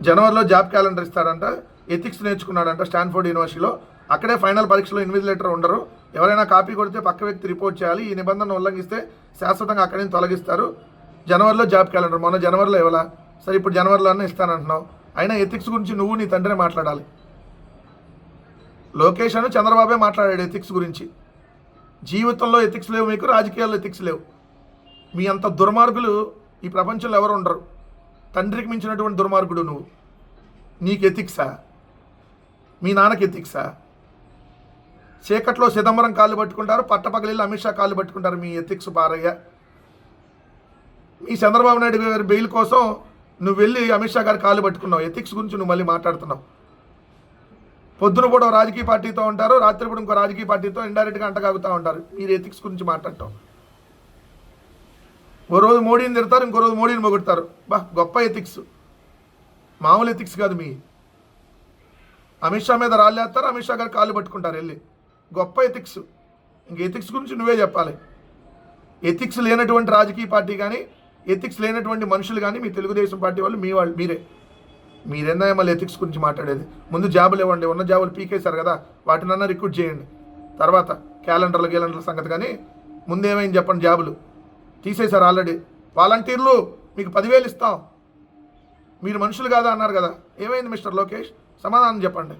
జనవరిలో job calendar ఇస్తాడంట. Ethics నేర్చుకున్నాడంట Stanford యూనివర్సిటీలో. అక్కడే ఫైనల్ పరీక్షలో ఇన్విజిలేటర్ ఉండరు. ఎవరైనా కాపీ కొడితే పక్క వ్యక్తి రిపోర్ట్ చేయాలి. ఈ నిబంధనను ఉల్లంఘిస్తే శాశ్వతంగా అక్కడి నుంచి తొలగిస్తారు. జనవరిలో జాబ్ క్యాలెండర్. మొన్న జనవరిలో ఇవ్వాలా? సరే ఇప్పుడు జనవరిలోనే ఇస్తానంటున్నావు. అయినా ఎథిక్స్ గురించి నువ్వు నీ తండ్రినే మాట్లాడాలి. లోకేష్ అని చంద్రబాబే మాట్లాడాడు ఎథిక్స్ గురించి. జీవితంలో ఎథిక్స్ లేవు మీకు, రాజకీయాల్లో ఎథిక్స్ లేవు. మీ అంత దుర్మార్గులు ఈ ప్రపంచంలో ఎవరు ఉండరు. తండ్రికి మించినటువంటి దుర్మార్గుడు నువ్వు. నీకు ఎథిక్సా? మీ నాన్నకి ఎథిక్సా? చీకట్లో చిదంబరం కాళ్ళు పట్టుకుంటారు, పట్టపగలిళ్ళు అమిత్ షా కాళ్ళు పట్టుకుంటారు. మీ ఎథిక్స్ బారయ్య. మీ చంద్రబాబు నాయుడు గారి బెయిల్ కోసం నువ్వు వెళ్ళి అమిత్ షా గారి కాళ్ళు పట్టుకున్నావు. ఎథిక్స్ గురించి నువ్వు మళ్ళీ మాట్లాడుతున్నావు. పొద్దున పూట రాజకీయ పార్టీతో ఉంటారు, రాత్రిపూట ఇంకో రాజకీయ పార్టీతో ఇండైరెక్ట్గా అంటగాగుతూ ఉంటారు. మీరు ఎథిక్స్ గురించి మాట్లాడటం. ఓ రోజు మోడీని తిడతారు, ఇంకో రోజు మోడీని పొగుడతారు. గొప్ప ఎథిక్స్, మామూలు ఎథిక్స్ కాదు మీ. అమిత్ షా మీద రాళ్ళేస్తారు, అమిత్ షా గారు కాళ్ళు పట్టుకుంటారు వెళ్ళి. గొప్ప ఎథిక్స్. ఇంక ఎథిక్స్ గురించి నువ్వే చెప్పాలి. ఎథిక్స్ లేనటువంటి రాజకీయ పార్టీ కానీ, ఎథిక్స్ లేనటువంటి మనుషులు కానీ మీ తెలుగుదేశం పార్టీ వాళ్ళు, మీరే. మీరేందా మళ్ళీ ఎథిక్స్ గురించి మాట్లాడేది? ముందు జాబులు ఇవ్వండి. ఉన్న జాబులు పీకేశారు కదా, వాటినన్నా రిక్రూట్ చేయండి. తర్వాత క్యాలెండర్ల సంగతి. కానీ ముందేమైంది చెప్పండి. జాబులు తీసేశారు ఆల్రెడీ. వాలంటీర్లు మీకు 10,000 ఇస్తాం, మీరు మనుషులు కాదా అన్నారు కదా. ఏమైంది మిస్టర్ లోకేష్? సమాధానం చెప్పండి.